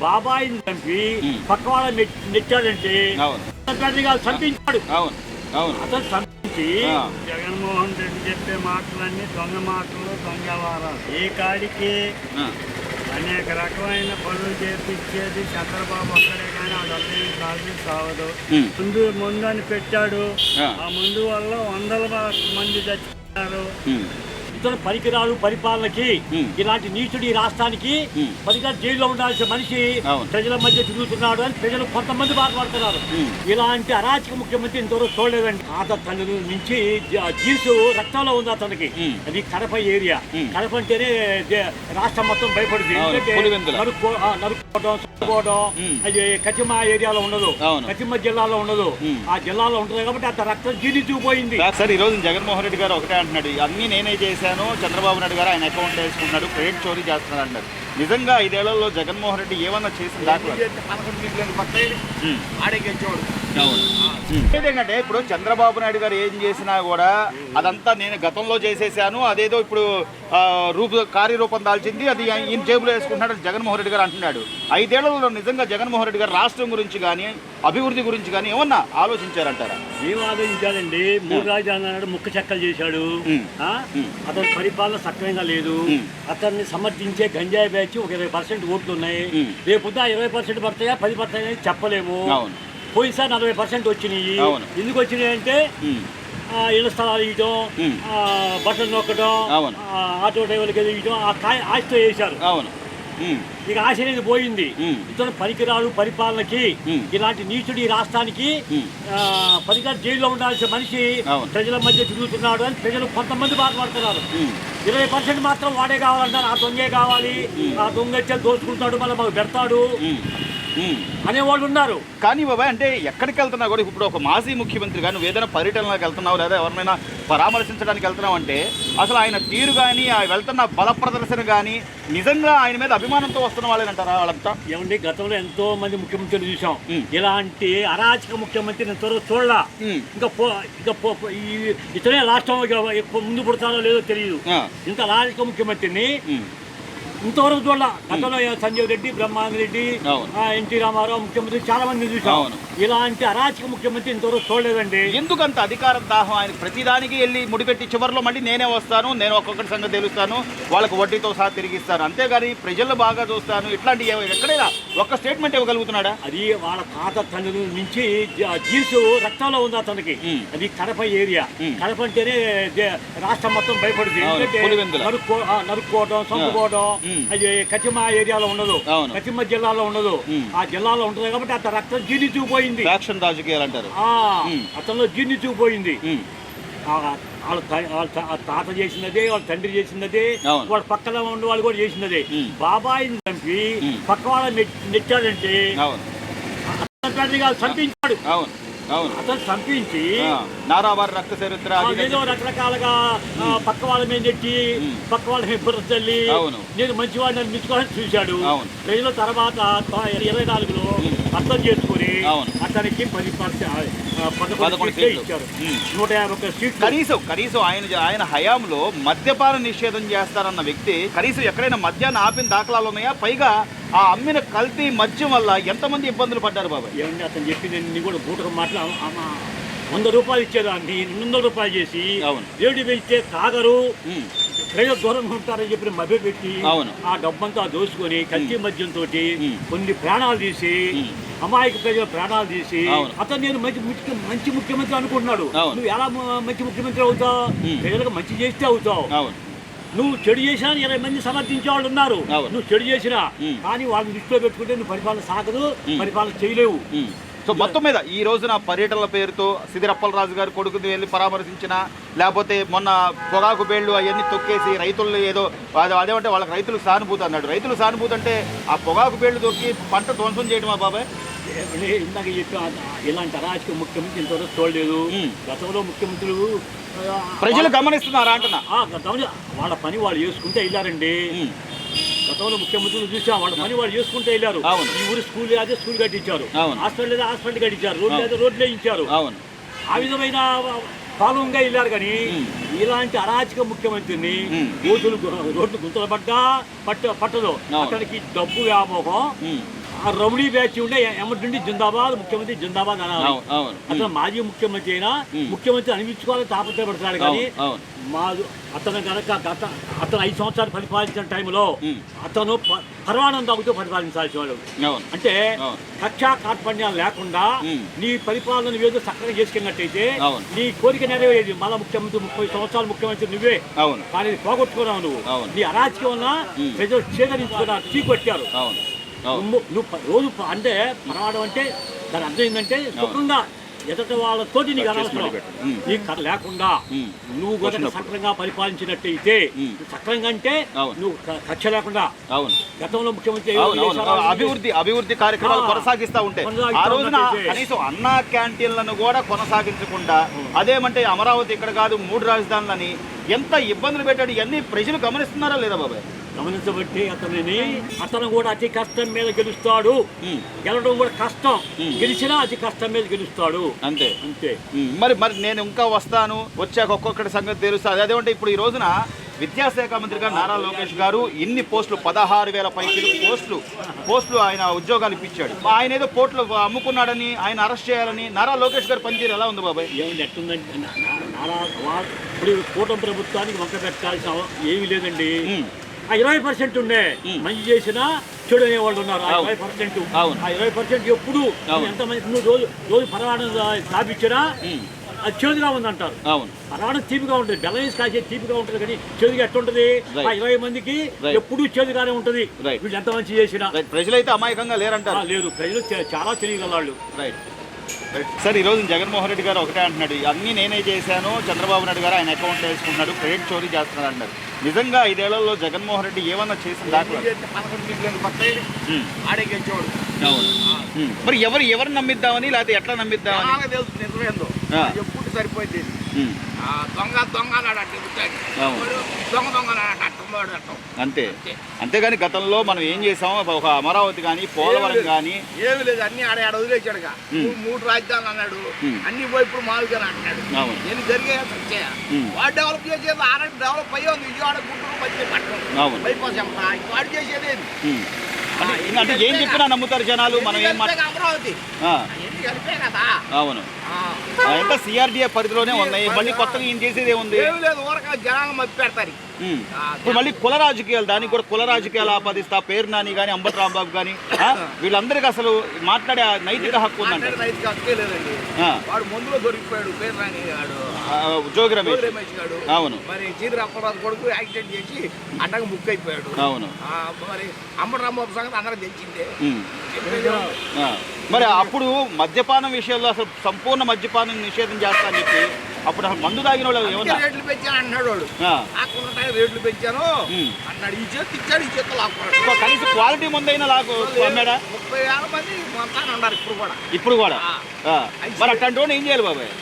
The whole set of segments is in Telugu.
బాబాయిని చంపి పక్క వాళ్ళని నెట్టాడంటే చంపించాడు. అతను చంపించి జగన్మోహన్ రెడ్డి చెప్పే మాటలన్నీ దొంగ మాటలు, దొంగ వారాలు. ఏ కాడికి అనేక రకమైన పనులు చేపించేది చంద్రబాబు ఒక్కడే, కానీ ఆ డబ్బు కాదు సాగదు. ముందు అని పెట్టాడు. ఆ ముందు వల్ల వందల మంది చచ్చిపోయారు. ఇతను పరికరాలు పరిపాలనకి ఇలాంటి నీచుడు ఈ రాష్ట్రానికి పనికిరాలు జైల్లో ఉండాల్సిన మనిషి ప్రజల మధ్య తిరుగుతున్నాడు అని ప్రజలు కొంతమంది బాధపడుతున్నారు. ఇలాంటి అరాచక ముఖ్యమంత్రి ఇంతవరకు చూడలేదండి. తల్లి నుంచి జీన్స్ రక్తంలో ఉంది అతనికి. అది కడప ఏరియా. కడప అంటేనే రాష్ట్రం మొత్తం భయపడింది. నరుక్కోవడం, చదువుకోవడం అది కచిమ ఏరియాలో ఉండదు, కచిమ జిల్లాలో ఉండదు. ఆ జిల్లాలో ఉంటుంది కాబట్టి అంత రక్తం జీర్ణించుకుపోయింది. సార్, ఈ రోజు జగన్మోహన్ రెడ్డి గారు ఒకటే అంటున్నాడు, అన్ని నేనే చేశాను, చంద్రబాబు నాయుడు గారు ఆయన అకౌంట్ వేసుకుంటున్నాడు, క్రెడిట్ చోరీ చేస్తున్నాడు అంటారు. నిజంగా 5 ఏళ్లలో జగన్మోహన్ రెడ్డి ఏమన్నా చేసిన దాఖలు ఏంటంటే ఇప్పుడు చంద్రబాబు నాయుడు గారు ఏం చేసినా కూడా అదంతా నేను గతంలో చేసేసాను, అదేదో ఇప్పుడు కార్యరూపం దాల్చింది, అది ఈయన జేబులో వేసుకుంటున్నాడు జగన్మోహన్ రెడ్డి గారు అంటున్నాడు. 5 ఏళ్లలో నిజంగా జగన్మోహన్ రెడ్డి గారు రాష్ట్రం గురించి కానీ అభివృద్ధి గురించి కానీ ఏమన్నా ఆలోచించారంటారా? ఏం ఆలోచించాలండి? 3 రాజధానులు ముక్క చెక్కలు చేశాడు. అతని పరిపాలన సక్రమంగా లేదు. అతన్ని సమర్థించే గంజాయి బ్యాచ్ ఒక 20% ఓట్లు ఉన్నాయి. రేపు 20% పడతాయా 10 పడతాయని చెప్పలేము. పోయినసారి 40% వచ్చినాయి. ఎందుకు వచ్చినాయి అంటే ఇళ్ల స్థలాలు ఇవ్వడం, బట్టలు నొక్కడం, ఆటో డ్రైవర్లకి ఇవ్వడం, ఆశతో వేశారు. ఇక ఆశ అనేది పోయింది. ఇతను పరికరాలు పరిపాలనకి ఇలాంటి నీచుడు ఈ రాష్ట్రానికి పనికిరాలు జైల్లో ఉండాల్సిన మనిషి ప్రజల మధ్య తిరుగుతున్నాడు అని ప్రజలు కొంతమంది బాధపడుతున్నారు. 20% మాత్రం వాడే కావాలంటారు. ఆ దొంగే కావాలి, ఆ దొంగ వచ్చి దోచుకుంటాడు, మళ్ళీ మాకు పెడతాడు అనేవాళ్ళు ఉన్నారు. కానీ బాబాయ్, అంటే ఎక్కడికి వెళ్తున్నా కూడా ఇప్పుడు ఒక మాజీ ముఖ్యమంత్రిగా నువ్వు ఏదైనా పర్యటనలకు వెళ్తున్నావు లేదా ఎవరినైనా పరామర్శించడానికి వెళ్తున్నావు అంటే అసలు ఆయన తీరు కానీ వెళ్తున్న బల ప్రదర్శన కానీ నిజంగా ఆయన మీద అభిమానంతో వస్తున్న వాళ్ళేనంటారా వాళ్ళంతా? ఏమండి, గతంలో ఎంతో మంది ముఖ్యమంత్రులు చూసాం. ఇలాంటి అరాచక ముఖ్యమంత్రిని ఎంతో చూడలా. ఇతనే రాష్ట్రం ముందు పుడతారో లేదో తెలియదు. ఇంత అరాచక ముఖ్యమంత్రిని ఇంతవరకు చూడాల. గతంలో సంజయ్ రెడ్డి, బ్రహ్మానంద రెడ్డి, ఎన్టీ రామారావు ముఖ్యమంత్రి చాలా మంది చూసాం. ఇలాంటి అరాచక ముఖ్యమంత్రి ఇంతవరకు చూడలేదండి. ఎందుకంత అధికార దాహం? ఆయన ప్రతిదానికి వెళ్ళి ముడిపెట్టి చివరిలో మళ్ళీ నేనే వస్తాను, నేను ఒక్కొక్కటి సంగతి తెలుస్తాను, వాళ్ళకు వడ్డీతో సహా తిరిగిస్తాను, అంతేగాని ప్రజలు బాగా చూస్తాను, ఇట్లాంటి ఎక్కడైనా ఒక్క స్టేట్మెంట్ ఇవ్వగలుగుతున్నాడా? అది వాళ్ళ తాత తండ్రి నుంచి జీన్స్ రక్తంలో ఉంది అతనికి. అది కడప ఏరియా. కడప అంటేనే రాష్ట్రం మొత్తం భయపడింది. నరుక్కోవడం, చదువుకోవడం అది కచిమ ఏరియాలో ఉండదు, కచిమ జిల్లాలో ఉండదు. ఆ జిల్లాలో ఉంటుంది కాబట్టి అంత రక్తం జీర్ణించుకుపోయింది. రాజకీయాలు అంటారు. అతనిలో జీర్ణించుకుపోయింది. వాళ్ళ తాత చేసినదే, వాళ్ళ తండ్రి చేసినదే, వాళ్ళ పక్కన ఉండే వాళ్ళు కూడా చేసినదే. బాబాయిని చంపి పక్క వాళ్ళని నెట్టాడంటే చంపించాడు. అతను చంపించి నారావారి రక్త చరిత్ర ఏదో రకరకాలుగా పక్క వాళ్ళ మీద నెట్టి పక్క వాళ్ళ మీద బుర్ర చల్లి నేను మంచివాడిని అనిపించుకోవాలని చూశాడు. ప్రజల తర్వాత 24లో అర్థం చేసుకుని అతనికి 11 సీట్లు ఇచ్చారు. 151 సీట్లు. కనీసం ఆయన హయాంలో మద్యపాన నిషేధం చేస్తారన్న వ్యక్తి కనీసం ఎక్కడైనా మద్యాన్ని ఆపిన దాఖలాలు ఉన్నాయా? పైగా ఆ అమ్మిన కల్తీ మద్యం వల్ల ఎంతమంది ఇబ్బందులు పడ్డారు బాబాయ్? ఏమండి, అతను చెప్పింది కూడా బూటకు మాటలు. 100 రూపాయలు ఇచ్చేదాన్ని 200 రూపాయలు చేసి రేటు పెంచితే తాగరు, ప్రజలు దూరంగా ఉంటారని చెప్పి మభ్య పెట్టి ఆ డబ్బంతా దోచుకొని కల్తీ మద్యంతో కొన్ని ప్రాణాలు తీసి, అమాయక ప్రజల ప్రాణాలు తీసి అతను నేను మంచి ముఖ్యమంత్రి అనుకుంటున్నాడు. నువ్వు ఎలా మంచి ముఖ్యమంత్రి అవుతావు? ప్రజలకు మంచి చేస్తే అవుతావు. నువ్వు చెడు చేసినా 20 మంది సమర్థించే వాళ్ళు ఉన్నారు. నువ్వు చెడు చేసినా కానీ వాళ్ళని దృష్టిలో పెట్టుకుంటే నువ్వు పరిపాలన సాగదు, పరిపాలన చేయలేవు. సో మొత్తం మీద ఈ రోజున పర్యటనల పేరుతో సిదిరప్పలరాజు గారు కొడుకుని వెళ్ళి పరామర్శించిన, లేకపోతే మొన్న పొగాకు బేళ్లు అవన్నీ తొక్కేసి రైతులు ఏదో అదేమంటే వాళ్ళకి రైతులకు సానుభూతి అన్నాడు. రైతులు సానుభూతి అంటే ఆ పొగాకు బేళ్లు తొక్కి పంట ధ్వంసం చేయడమా బాబాయ్? ఇందాక చెప్పి ఇలాంటి అరాచక ముఖ్యమంత్రి ఇంతవరకు చూడలేదు. గతంలో ముఖ్యమంత్రులు ప్రజలు గమనిస్తున్నారా అంటున్నా? వాళ్ళ పని వాళ్ళు చేసుకుంటే వెళ్ళారండి. గతంలో ముఖ్యమంత్రులు చూసాం, వాళ్ళ పని వాళ్ళు చేసుకుంటే వెళ్ళారు. ఈ ఊరు స్కూల్ అదే స్కూల్ కట్టించారు, హాస్పిటల్ లేదా హాస్పిటల్ కట్టించారు, రోడ్లు అయితే రోడ్లే ఇచ్చారు. ఆ విధమైన ఫాలోగా వెళ్ళారు. కానీ ఇలాంటి అరాచక ముఖ్యమంత్రిని రోడ్లు గుంతలు పట్టదు. అతనికి డబ్బు వ్యామోహం, ఆ రౌడీ బ్యాచ్ ఉండే ఎమ్మటి జిందాబాద్ ముఖ్యమంత్రి జిందాబాద్ అనాలి. అతను మాజీ ముఖ్యమంత్రి అయినా ముఖ్యమంత్రి అనిపించుకోవాలని తాపత్రయపడతాడు. కానీ అతను కనుక అతను 5 సంవత్సరాలు పరిపాలించిన టైంలో అతను పరవాణం తాగుతూ పరిపాలించాల్సి వాడు. అంటే కక్షా కార్పణ్యాలు లేకుండా నీ పరిపాలన ఏదో చక్కగా చేసుకున్నట్టయితే నీ కోరిక నెరవేరేది. మళ్ళా ముఖ్యమంత్రి 30 సంవత్సరాలు ముఖ్యమంత్రి నువ్వే, కానీ పోగొట్టుకున్నావు నువ్వు. నీ అరాచకం వల్ల ప్రజలు చేదరించుకున్నారు, చీకొట్టారు. నువ్వు రోజు అంటే పరవాడం అంటే దాని అర్థం ఏంటంటే సుఖంగా ఎదుట వాళ్ళతోటి నీకు అనవసరం. నీకు కథ లేకుండా నువ్వు గత సక్రంగా పరిపాలించినట్టయితే, సక్రంగా అంటే నువ్వు కక్ష లేకుండా గతంలో ముఖ్యమంత్రి అభివృద్ధి కార్యక్రమాలు కొనసాగిస్తూ ఉంటే ఆ రోజున కనీసం అన్నా క్యాంటీన్లను కూడా కొనసాగించకుండా అదేమంటే అమరావతి ఇక్కడ కాదు 3 రాజధానులని ఎంత ఇబ్బందులు పెట్టాడు. ఇవన్నీ ప్రజలు గమనిస్తున్నారా లేదా బాబాయ్? గమనించబట్టి అతను కూడా అతి కష్టం మీద గెలుస్తాడు. గెలవడం కూడా కష్టం, గెలిచినా అతి కష్టం మీద గెలుస్తాడు. అంతే అంతే. మరి నేను ఇంకా వస్తాను, వచ్చాక ఒక్కొక్కటి సంగతి తెలుస్తుంది. అదేమంటే ఇప్పుడు ఈ రోజున విద్యాశాఖ మంత్రిగా నారా లోకేష్ గారు ఇన్ని పోస్టులు 16,000 పైకి పోస్టులు ఆయన ఉద్యోగాలు ఇప్పించాడు. ఆయన ఏదో పోర్టులు అమ్ముకున్నాడని ఆయన అరెస్ట్ చేయాలని నారా లోకేష్ గారు పనితీరు ఎలా ఉంది బాబాయ్? ఏమైంది ఎట్టుందంటే ఇప్పుడు కూటమి ప్రభుత్వానికి వంక పెట్టాల్సిన ఏమీ లేదండి. ఆ 20% ఉండే మంచి చేసినా చెడు అనేవాళ్ళు ఉన్నారు. ఆ 20% ఆ 20% ఎప్పుడు ఎంతమంది నువ్వు రోజు పరవాణం స్థాపించినా అది చేదుగా ఉందంటారు. పరవాణం తీపిగా ఉంటుంది, బెల్లం వేసి కాసే తీపిగా ఉంటుంది, కానీ చేదుగా ఎట్టుంటది? ఆ 20 మందికి ఎప్పుడూ చేదుగానే ఉంటుంది. వీళ్ళు ఎంత మంచి చేసినా. ప్రజలైతే అమాయకంగా లేరంటారు. లేదు, ప్రజలు చాలా తెలియగలవాళ్ళు. సార్, ఈరోజు జగన్మోహన్ రెడ్డి గారు ఒకటే అంటున్నాడు, అన్నీ నేనే చేశాను, చంద్రబాబు నాయుడు గారు ఆయన అకౌంట్లో వేసుకుంటున్నాడు, క్రెడిట్ చోరీ చేస్తున్నాడు అన్నారు. నిజంగా 5 ఏళ్లలో జగన్మోహన్ రెడ్డి ఏమన్నా చేసిన దాఖలు? మరి ఎవరు నమ్మిద్దామని, లేకపోతే ఎట్లా నమ్మిద్దామని తెలుసు. ఎప్పుడు సరిపోయింది అంతే. అంతేగాని గతంలో మనం ఏం చేసామో ఒక అమరావతి కానీ పోలవరం కానీ ఏమి లేదు, అన్ని ఆడ వదిలేసాడుగా. 3 రాజధానులు అన్నాడు, అన్ని పోయి ఇప్పుడు మాలుగా అంటున్నాడు. నేను జరిగే వాడు డెవలప్ చేసేది ఆల్రెడీ డెవలప్ అయ్యి ఉంది. విజయవాడ, గుంటూరు, పట్టణం బైపాస్ వాడు చేసేది అంటే ఏం చెప్పినా నమ్ముతారు జనాలు. మనం ఏం అమరావతి అవును ఎంత సిఆర్డీఏ పరిధిలోనే ఉన్నాయి. మళ్ళీ కొత్తగా ఏం చేసేది ఏముంది? జనాలు మధ్య పెడతారు. ఇప్పుడు మళ్ళీ కుల రాజకీయాలు, దానికి కూడా కుల రాజకీయాలు ఆపాదిస్తా. పేరు నాని కానీ అంబటి రాంబాబు కానీ వీళ్ళందరికీ అసలు మాట్లాడే నైతిక హక్కు ఉందంటే నైతిక హక్కే లేదండి. వాడు ముందులో దొరికిపోయాడు పేరు నాని గాడు, జోగి రమేష్ గాడు. అవును. మరి చీర అప్పరాజు కొడుకు యాక్సిడెంట్ చేసి అడ్డగా బుక్ అయిపోయాడు. అవును. మరి అంబటి రాంబాబు సంగతి అందరికి తెలిసిందే. మరి అప్పుడు మద్యపానం విషయంలో అసలు సంపూర్ణ మద్యపానం నిషేధం చేస్తా అని చెప్పి అప్పుడు అసలు మందు తాగిన వాళ్ళు ఏమన్నా రేట్లు పెంచాను అన్నాడు. వాడు రేట్లు పెంచాను అన్నాడు. ఈ చేతి ఇచ్చాడు, ఈ చేతి లాక్కున్నాడు. కనీసం క్వాలిటీ ముందైనా లాకు అమ్మాడా? 30,000 మంది మొత్తాన్ని ఉన్నారు ఇప్పుడు కూడా. మరి అట్లాంటి వాడు ఏం చేయాలి బాబాయ్?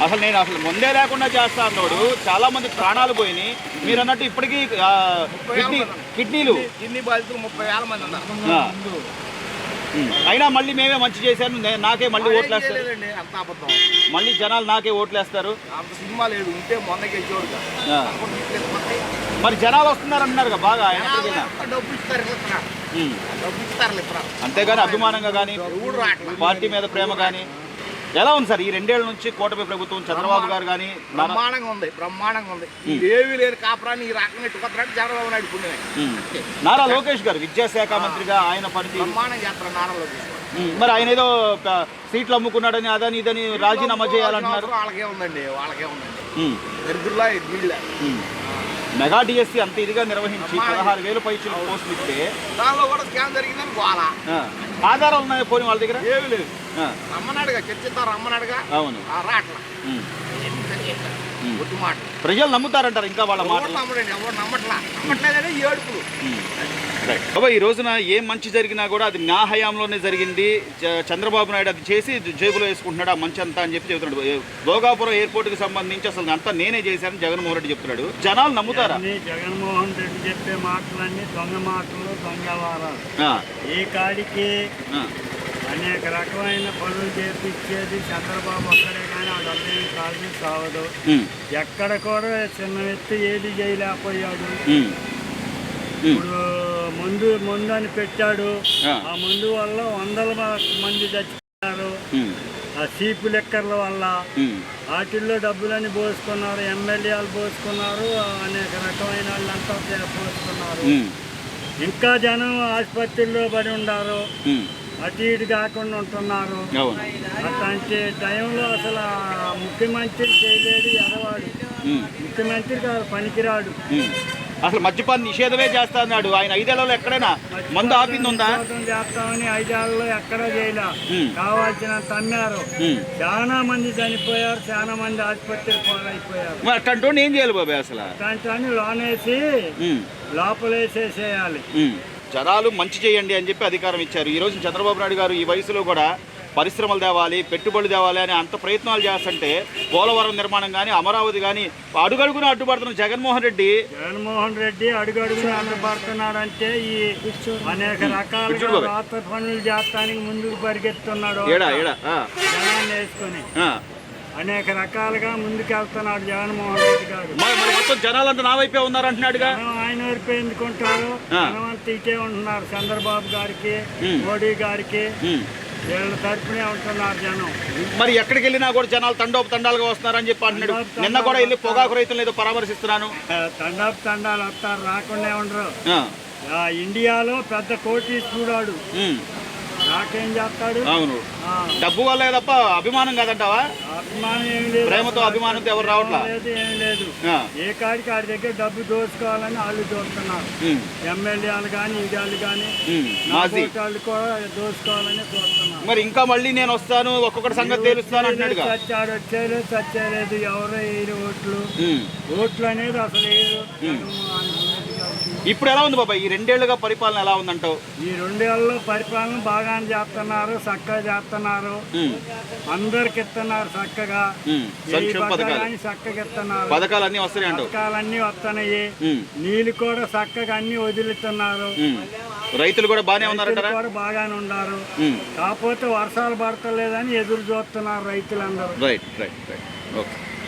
అసలు నేను ముందే లేకుండా చేస్తా అన్నాడు. చాలా మంది ప్రాణాలు పోయినాయి. మీరు అన్నట్టు ఇప్పటికీ కిడ్నీలు బాధితులు 30,000 మంది ఉన్నారు. అయినా మళ్ళీ మేమే మంచి చేశాను, నాకే మళ్ళీ ఓట్లేస్తారు. మళ్ళీ జనాలు నాకే ఓట్లేస్తారు. అంత సినిమా లేదు, ఉంటే మొన్న గెలిచేవాడు. మరి జనాలు వస్తున్నారన్నారు బాగా, డబ్బు ఇస్తారు. అంతేగాని అభిమానంగా కానీ పార్టీ మీద ప్రేమ కానీ ఎలా ఉంది సార్? ఈ 2 ఏళ్ల నుంచి కూటమి ప్రభుత్వం చంద్రబాబు గారు కానీ బ్రహ్మాండంగా ఉంది. ఏమీ లేని కాపురాన్ని ఈ రకంగా ఎట్టుకొస్తున్నాడు చంద్రబాబు నాయుడు పుణ్యమే. నారా లోకేష్ గారు విద్యాశాఖ మంత్రిగా ఆయన పనితీరు బ్రహ్మాండం చేస్తారు. నారా లోకేష్ మరి ఆయన ఏదో సీట్లు అమ్ముకున్నాడని అదని ఇదని రాజీనామా చేయాలంటున్నారు. వాళ్ళకే ఉందండి. దరిద్రులా వీళ్ళ మెగా డిఎస్సి అంత ఇదిగా నిర్వహించి 16,000 పైచులు పోస్టులు ఇస్తే దానిలో కూడా స్కామ్ జరిగిందని గోలా. ఆధారాలు ఉన్నాయి పోనీ వాళ్ళ దగ్గర? ఏమి లేదు. రమ్మన్నాడుగా, చర్చిస్తారు రమ్మన్నాడుగా. అవును. రాట్లా మాట ప్రజలు నమ్ముతారంటారు ఇంకా వాళ్ళ మాట? ఎవరు నమ్మట్లేదని ఏడుపులు. ఈ రోజున ఏం మంచి జరిగినా కూడా అది నా హయాంలోనే జరిగింది. చంద్రబాబు నాయుడు అది చేసి జేబులో వేసుకుంటున్నాడు ఆ మంచి అంతా అని చెప్పి చెబుతున్నాడు. భోగాపురం ఎయిర్పోర్ట్కి సంబంధించి అసలు అంతా నేనే చేశాను జగన్మోహన్ రెడ్డి చెప్తున్నాడు. జనాలు నమ్ముతారా? జగన్మోహన్ రెడ్డి చెప్పే మాటలన్నీ దొంగ మాటలు, దొంగవారాలు. ఈ కాడికి అనేక రకమైన పనులు చేపించేది చంద్రబాబు ఒక్కడే, కానీ ఆ డబ్బు కాదు సావదు. ఎక్కడ కూడా చిన్న ఎత్తు ఏది చేయలేకపోయాడు. ఇప్పుడు మందు అని పెట్టాడు. ఆ మందు వల్ల వందల మంది చచ్చిపోయారు. ఆ సీపు లెక్కర్ల వల్ల వాటిల్లో డబ్బులని పోసుకున్నారు, ఎమ్మెల్యేలు పోసుకున్నారు, అనేక రకమైన వాళ్ళంతా పోసుకున్నారు. ఇంకా జనం ఆసుపత్రుల్లో పడి ఉన్నారు, అటు ఇటు కాకుండా ఉంటున్నారు. అట్లాంటి టైంలో అసలు ముఖ్యమంత్రి చేయలేడు, ఎదవాడు ముఖ్యమంత్రి కాదు, పనికిరాడు. అసలు మద్యపాన నిషేధమే చేస్తా అన్నాడు ఆయన. 5 ఏళ్లలో ఎక్కడైనా మందు ఆపింది ఉందా? చేస్తామని 5 ఏళ్లలో ఎక్కడా చేయలే. కావాల్సినంత అన్నారు. చాలా మంది చనిపోయారు, చాలా మంది ఆసుపత్రి పాలైపోయారు. అట్లాంటి ఏం చేయాలి బాబాయ్? అసలు అట్లాంటి లోనేసి లోపలేసేసేయాలి. జనాలు మంచి చేయండి అని చెప్పి అధికారం ఇచ్చారు. ఈ రోజు చంద్రబాబు నాయుడు గారు ఈ వయసులో కూడా పరిశ్రమలు తేవాలి, పెట్టుబడులు తేవాలి అని అంత ప్రయత్నాలు చేస్తుంటే పోలవరం నిర్మాణం కానీ, అమరావతి కానీ అడుగడుగున అడ్డుపడుతున్న జగన్మోహన్ రెడ్డి అడుగడుగున అడ్డుపడుతున్నాడంటే ఈ అనేక రకాలుగా రాత పనులు చేస్తానికి ముందుకు పరిగెత్తున్నాడు. జనాన్ని వేసుకొని అనేక రకాలుగా ముందుకెళ్తున్నాడు జగన్మోహన్ రెడ్డి గారు. మొత్తం జనాలంతా నా వైపే ఉన్నారు అంటున్నాడుగా. ఆయన వైపు ఎందుకుంటారు? జనమంతా ఇటే ఉంటున్నారు. చంద్రబాబు గారికి, మోడీ గారికి వీళ్ళ తరపునే ఉంటున్నారు జనం. మరి ఎక్కడికి వెళ్ళినా కూడా జనాలు తండాలుగా వస్తున్నారని చెప్పి అంటున్నాడు. నిన్న కూడా వెళ్ళి పొగాకు రైతులు ఏదో పరామర్శిస్తున్నాను. తండాలు వస్తారు, రాకుండా ఉండరు. ఇండియాలో పెద్ద కోటీశ్వరుడు నాకేం చేస్తాడు? అవును, డబ్బు వల్ల తప్ప అభిమానం కాదంటావా? అభిమానం ఏమి లేదు, ప్రేమతో అభిమానంతో ఎవరు రావట్లేదు. ఏం లేదు. ఏ కాడికి ఆడి దగ్గర డబ్బు దోచుకోవాలని వాళ్ళు చూస్తున్నారు. ఎమ్మెల్యేలు కానీ, ఇడాలు కానీ, వాళ్ళు కూడా దోచుకోవాలని చూస్తున్నారు. మరి ఇంకా మళ్ళీ నేను వస్తాను, ఒక్కొక్కటి సంగతి తెలుస్తాను అంటున్నాడు. చచ్చాడు, చచ్చేలేదు. ఎవరో వేయరు ఓట్లు అనేది అసలు వేయరు. ఇప్పుడు ఎలా ఉంది బాబాయ్? ఈ 2 ఏళ్లుగా పరిపాలన ఎలా ఉందంటావు? ఈ 2 ఏళ్ళలో పరిపాలన బాగానే చేస్తున్నారు, చక్కగా చేస్తున్నారు. అందరికి ఇస్తున్నారు చక్కగా. సంక్షేమ పథకాలు చక్కగా ఇస్తున్నారు. పథకాలు అన్ని వస్తాయి అంటావు? పథకాలన్నీ వస్తున్నాయి. నీళ్ళు కూడా చక్కగా అన్ని వదులుతున్నారు. రైతులు కూడా బాగానే ఉన్నారు, కూడా బాగానే ఉన్నారు. కాకపోతే వర్షాలు పడతలేదని ఎదురు చూస్తున్నారు రైతులందరూ. Right right right okay.